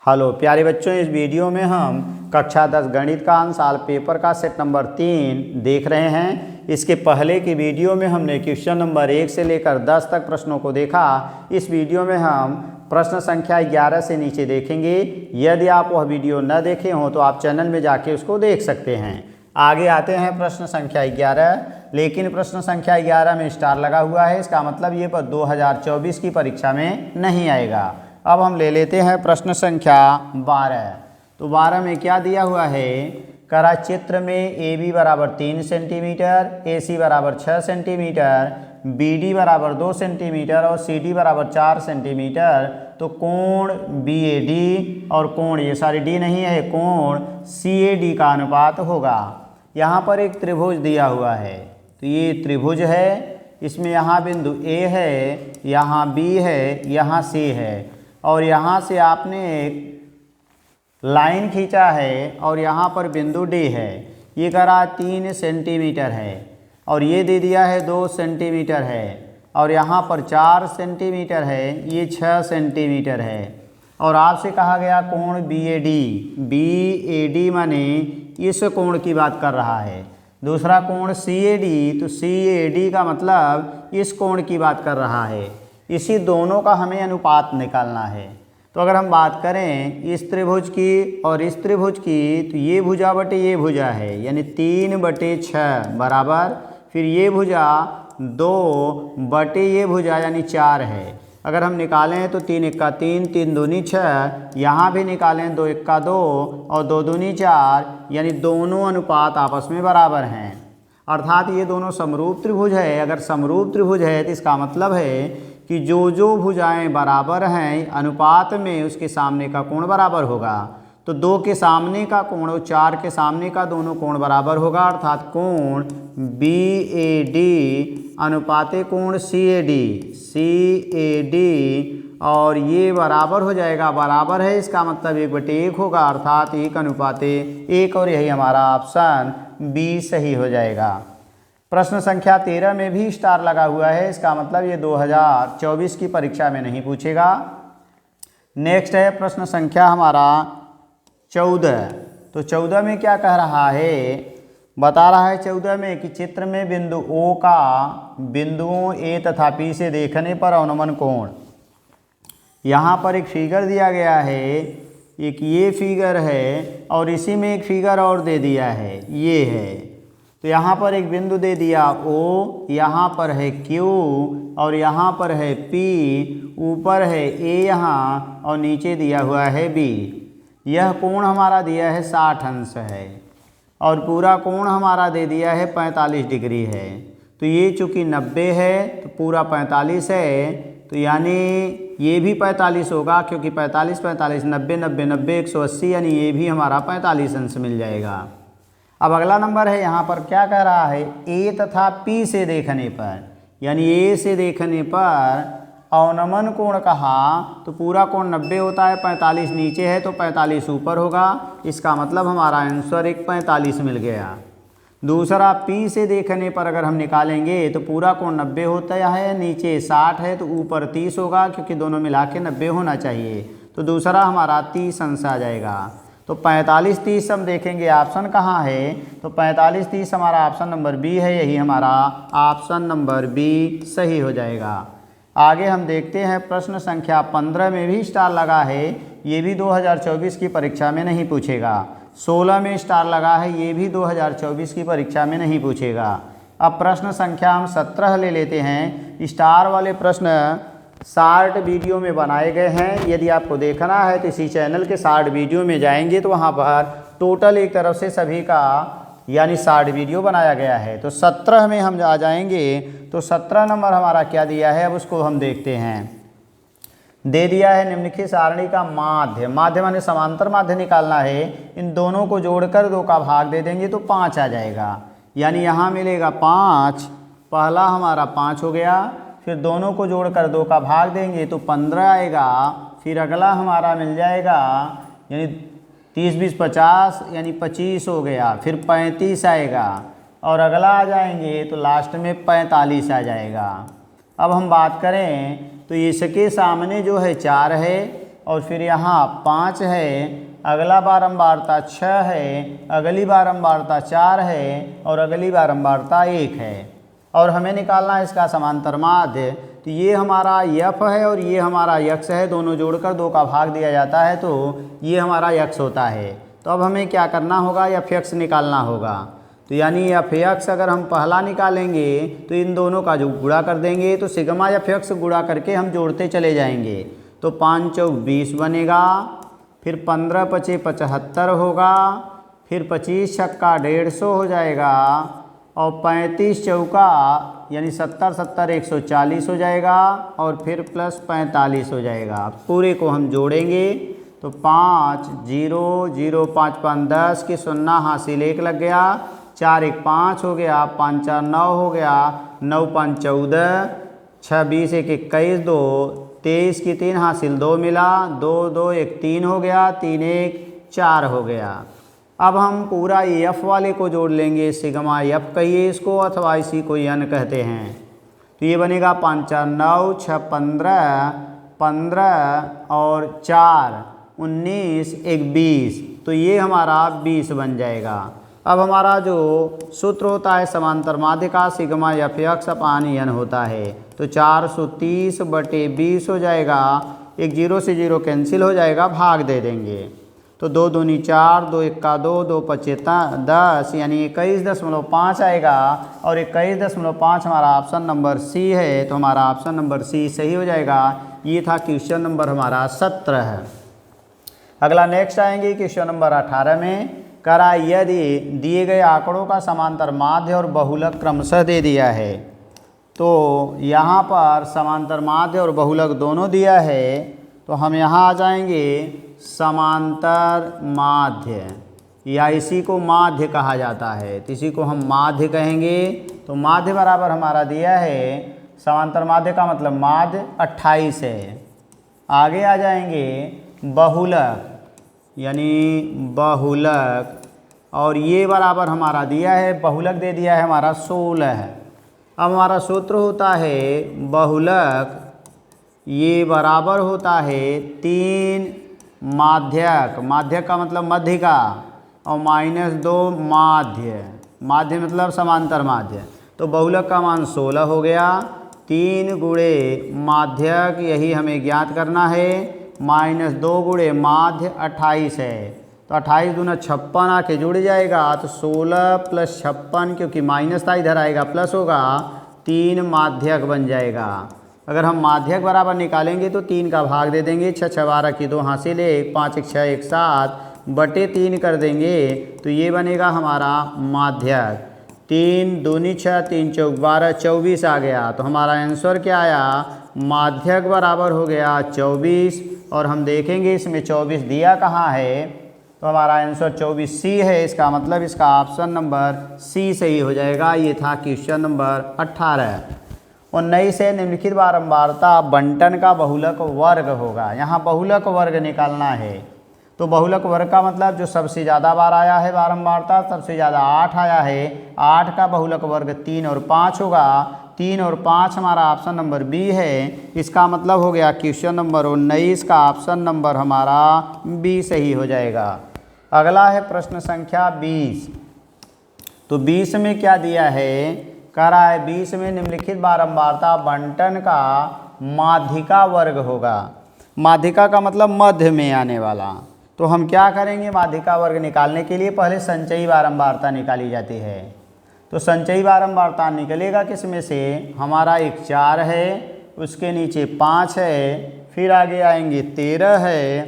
Hello प्यारे बच्चों, इस वीडियो में हम कक्षा 10 गणित का अंशाल पेपर का सेट नंबर 3 देख रहे हैं। इसके पहले की वीडियो में हमने क्वेश्चन नंबर 1 से लेकर 10 तक प्रश्नों को देखा। इस वीडियो में हम प्रश्न संख्या 11 से नीचे देखेंगे। यदि आप वह वीडियो न देखे हों तो आप चैनल में जाके उसको देख सकते हैं। आगे आते हैं प्रश्न संख्या 11, लेकिन प्रश्न संख्या 11 में स्टार लगा हुआ है, इसका मतलब ये 2024 की परीक्षा में नहीं आएगा। अब हम ले लेते हैं प्रश्न संख्या 12। तो 12 में क्या दिया हुआ है, करा चित्र में ए बी बराबर 3 सेंटीमीटर, ए सी बराबर 6 सेंटीमीटर, बी डी बराबर 2 सेंटीमीटर और सी डी बराबर 4 सेंटीमीटर। तो कोण बी ए डी और कोण, ये सारी डी नहीं है, कोण सी ए डी का अनुपात होगा। यहाँ पर एक त्रिभुज दिया हुआ है, तो ये त्रिभुज है, इसमें यहाँ बिंदु ए है, यहाँ बी है, यहाँ सी है और यहाँ से आपने एक लाइन खींचा है और यहाँ पर बिंदु डी है। ये करा 3 सेंटीमीटर है और ये दे दिया है 2 सेंटीमीटर है और यहाँ पर 4 सेंटीमीटर है, ये 6 सेंटीमीटर है। और आपसे कहा गया कोण बी ए डी माने इस कोण की बात कर रहा है। दूसरा कोण सी ए डी, तो सी ए डी का मतलब इस कोण की बात कर रहा है। इसी दोनों का हमें अनुपात निकालना है। तो अगर हम बात करें इस त्रिभुज की और इस त्रिभुज की, तो ये भुजा बटे ये भुजा है, यानी 3/6 बराबर, फिर ये भुजा 2 बटे ये भुजा यानी 4 है। अगर हम निकालें तो 3 × 3, 3 दूनी 6, यहाँ भी निकालें 2 × 2 और 2 दूनी 4, यानी दोनों अनुपात आपस में बराबर हैं। अर्थात ये दोनों समरूप त्रिभुज है। अगर समरूप त्रिभुज है तो इसका मतलब है कि जो भुजाएं बराबर हैं अनुपात में उसके सामने का कोण बराबर होगा। तो 2 के सामने का कोण और 4 के सामने का दोनों कोण बराबर होगा, अर्थात कोण बी ए डी अनुपाते कोण सी ए डी और ये बराबर हो जाएगा, बराबर है इसका मतलब 1/1 होगा, अर्थात 1:1 और यही हमारा ऑप्शन बी सही हो जाएगा। प्रश्न संख्या 13 में भी स्टार लगा हुआ है, इसका मतलब ये 2024 की परीक्षा में नहीं पूछेगा। नेक्स्ट है प्रश्न संख्या हमारा 14। तो 14 में क्या कह रहा है, बता रहा है 14 में कि चित्र में बिंदु ओ का बिंदुओं ए तथा पी से देखने पर अवनमन कोण। यहाँ पर एक फिगर दिया गया है, एक ये फिगर है और इसी में एक फिगर और दे दिया है, ये है। तो यहाँ पर एक बिंदु दे दिया O, यहाँ पर है Q और यहाँ पर है P, ऊपर है A यहाँ और नीचे दिया हुआ है B। यह कोण हमारा दिया है 60 अंश है और पूरा कोण हमारा दे दिया है 45 डिग्री है। तो ये चूँकि 90 है तो पूरा 45 है, तो यानी ये भी 45 होगा, क्योंकि 45 45 90 90 90 180, यानी ये भी हमारा 45 अंश मिल जाएगा। अब अगला नंबर है, यहाँ पर क्या कह रहा है, ए तथा पी से देखने पर, यानी ए से देखने पर अवनमन कोण कहा तो पूरा कोण 90 होता है, 45 नीचे है तो 45 ऊपर होगा। इसका मतलब हमारा आंसर एक 45 मिल गया। दूसरा पी से देखने पर अगर हम निकालेंगे तो पूरा कोण 90 होता है, नीचे 60 है तो ऊपर 30 होगा, क्योंकि दोनों मिला के 90 होना चाहिए। तो दूसरा हमारा 30 अंश आ जाएगा। तो 45 30 हम देखेंगे ऑप्शन कहाँ है, तो 45 30 हमारा ऑप्शन नंबर बी है, यही हमारा ऑप्शन नंबर बी सही हो जाएगा। आगे हम देखते हैं प्रश्न संख्या 15 में भी स्टार लगा है, ये भी 2024 की परीक्षा में नहीं पूछेगा। 16 में स्टार लगा है, ये भी 2024 की परीक्षा में नहीं पूछेगा। अब प्रश्न संख्या हम 17 ले लेते हैं। स्टार वाले प्रश्न शार्ट वीडियो में बनाए गए हैं, यदि आपको देखना है तो इसी चैनल के शार्ट वीडियो में जाएंगे तो वहाँ पर टोटल एक तरफ से सभी का यानी शार्ट वीडियो बनाया गया है। तो 17 में हम आ जाएंगे, तो 17 नंबर हमारा क्या दिया है, अब उसको हम देखते हैं। दे दिया है निम्नलिखित सारणी का माध्य माने समांतर माध्य निकालना है। इन दोनों को जोड़कर 2 का भाग दे देंगे तो 5 आ जाएगा, यानी यहाँ मिलेगा 5, पहला हमारा 5 हो गया, फिर दोनों को जोड़कर 2 का भाग देंगे तो 15 आएगा। फिर अगला हमारा मिल जाएगा, यानी 30 20 50, यानी 25 हो गया, फिर 35 आएगा और अगला आ जाएंगे तो लास्ट में 45 आ जाएगा। अब हम बात करें तो इसके सामने जो है 4 है और फिर यहाँ 5 है, अगला बारंबारता 6 है, अगली बारंबारता 4 है और अगली बारंबारता 1 है। और हमें निकालना है इसका समांतर माध्य। तो ये हमारा यफ है और ये हमारा यक्स है, दोनों जोड़कर 2 का भाग दिया जाता है तो ये हमारा यक्स होता है। तो अब हमें क्या करना होगा, एफ यक्स निकालना होगा। तो यानी एफ यक्स अगर हम पहला निकालेंगे तो इन दोनों का जो गुणा कर देंगे तो सिग्मा एफ यक्स गुणा करके हम जोड़ते चले जाएंगे। तो 5 चौक 20 बनेगा, फिर 15 पचे 75 होगा, फिर 25 छक्का 150 हो जाएगा और 35 चौका यानी 70 70 140 हो जाएगा और फिर प्लस 45 हो जाएगा। पूरे को हम जोड़ेंगे तो 5 0 0 5 5 10 की 0 हासिल 1 लग गया, 4 1 5 हो गया, 5 4 9 हो गया, 9 5 14, 6 20 1 21 2, 23 की 3 हासिल 2 मिला, 2 2 1 3 हो गया, 3 1 4 हो गया। अब हम पूरा एफ वाले को जोड़ लेंगे, सिग्मा एफ कहिए इसको अथवा इसी को एन कहते हैं। तो ये बनेगा 5 4 9 6 15 15 और 4 19 1 20, तो ये हमारा 20 बन जाएगा। अब हमारा जो सूत्र होता है समांतर माध्य का, सिग्मा एफ यक्स अपान एन होता है। तो 430 बटे 20 हो जाएगा, एक 0 से 0 कैंसिल हो जाएगा, भाग दे देंगे। तो 2 दूनी 4, 2 1 2, 2 5 10 यानी 21.5 आएगा और 21.5 हमारा ऑप्शन नंबर सी है। तो हमारा ऑप्शन नंबर सी सही हो जाएगा। ये था क्वेश्चन नंबर हमारा 17। अगला नेक्स्ट आएंगे क्वेश्चन नंबर 18 में। करा यदि दिए गए आंकड़ों का समांतर माध्य और बहुलक क्रमशः दे दिया है। तो यहाँ पर समांतर माध्य और बहुलक दोनों दिया है, तो हम यहाँ आ जाएंगे समांतर माध्य, या इसी को माध्य कहा जाता है, तो इसी को हम माध्य कहेंगे। तो माध्य बराबर हमारा दिया है, समांतर माध्य का मतलब माध्य 28 है। आगे आ जाएंगे बहुलक, यानी बहुलक, और ये बराबर हमारा दिया है, बहुलक दे दिया है हमारा 16। अब हमारा सूत्र होता है बहुलक, ये बराबर होता है 3 माध्यक, माध्यक का मतलब मध्यिका, और -2 माध्य, माध्य मतलब समांतर माध्य। तो बहुलक का मान 16 हो गया, 3 गुणे माध्यक यही हमें ज्ञात करना है, -2 गुणे माध्य 28 है। तो 28 दूना 56 आके जुड़ जाएगा, तो 16 + 56, क्योंकि माइनस था इधर आएगा प्लस होगा, 3 माध्यक बन जाएगा। अगर हम माध्यक बराबर निकालेंगे तो 3 का भाग दे देंगे, 6 6 12 की 2 हासिल 1, 5 1 6 1 7 बटे 3 कर देंगे, तो ये बनेगा हमारा माध्यक। 3 दूनी 6, 3 चौक 12, 24 आ गया। तो हमारा आंसर क्या आया, माध्यक बराबर हो गया 24। और हम देखेंगे इसमें 24 दिया कहाँ है, तो हमारा आंसर 24 सी है। इसका मतलब इसका ऑप्शन नंबर सी सही हो जाएगा। ये था क्वेश्चन नंबर 18। 19 से निम्नलिखित बारंबारता बंटन का बहुलक वर्ग होगा। यहाँ बहुलक वर्ग निकालना है। तो बहुलक वर्ग का मतलब जो सबसे ज़्यादा बार आया है बारंबारता, सबसे ज़्यादा 8 आया है, 8 का बहुलक वर्ग 3 और 5 होगा। 3 और 5 हमारा ऑप्शन नंबर बी है। इसका मतलब हो गया क्वेश्चन नंबर 19 का ऑप्शन नंबर हमारा बी सही हो जाएगा। अगला है प्रश्न संख्या 20। तो 20 में क्या दिया है, कह रहा है 20 में निम्नलिखित बारंबारता बंटन का माध्यिका वर्ग होगा। माध्यिका का मतलब मध्य में आने वाला। तो हम क्या करेंगे, माध्यिका वर्ग निकालने के लिए पहले संचयी बारंबारता निकाली जाती है। तो संचयी बारंबारता निकलेगा किस में से, हमारा एक 4 है, उसके नीचे 5 है, फिर आगे आएंगे 13 है,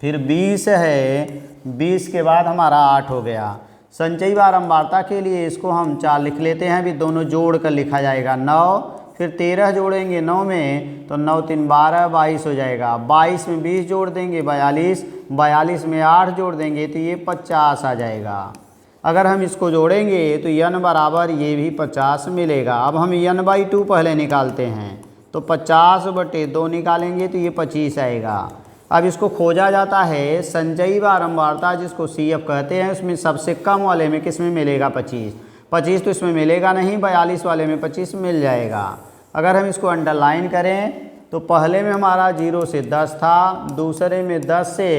फिर 20 है, 20 के बाद हमारा 8 हो गया। संचयी बारंबारता के लिए इसको हम 4 लिख लेते हैं, अभी दोनों जोड़ कर लिखा जाएगा 9, फिर 13 जोड़ेंगे 9 में, तो 9 3 12 22 हो जाएगा। 22 में 20 जोड़ देंगे 42, 42 में 8 जोड़ देंगे तो ये 50 आ जाएगा। अगर हम इसको जोड़ेंगे तो n बराबर ये भी 50 मिलेगा। अब हम n/2 पहले निकालते हैं, तो 50/2 निकालेंगे तो ये 25 आएगा। अब इसको खोजा जाता है संचयी बारंबारता जिसको CF कहते हैं, उसमें सबसे कम वाले में किस में मिलेगा 25। 25 तो इसमें मिलेगा नहीं, 42 वाले में 25 मिल जाएगा। अगर हम इसको अंडरलाइन करें तो पहले में हमारा 0 से 10 था, दूसरे में 10 से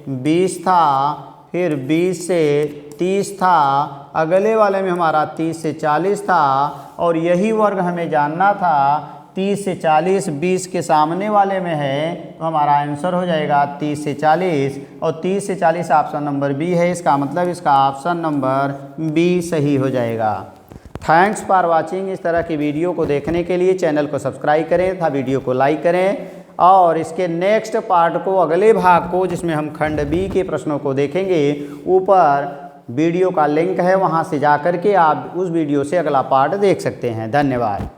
20 था, फिर 20 से 30 था, अगले वाले में हमारा 30 से 40 था। और यही वर्ग हमें जानना था 30 से 40 20 के सामने वाले में है, तो हमारा आंसर हो जाएगा 30 से 40। और 30 से 40 ऑप्शन नंबर बी है, इसका मतलब इसका ऑप्शन नंबर बी सही हो जाएगा। Thanks for watching. इस तरह की वीडियो को देखने के लिए चैनल को सब्सक्राइब करें तथा वीडियो को लाइक करें, और इसके नेक्स्ट पार्ट को, अगले भाग को, जिसमें हम खंड बी के प्रश्नों को देखेंगे, ऊपर वीडियो का लिंक है, वहां से जाकर के आप उस वीडियो से अगला पार्ट देख सकते हैं। धन्यवाद।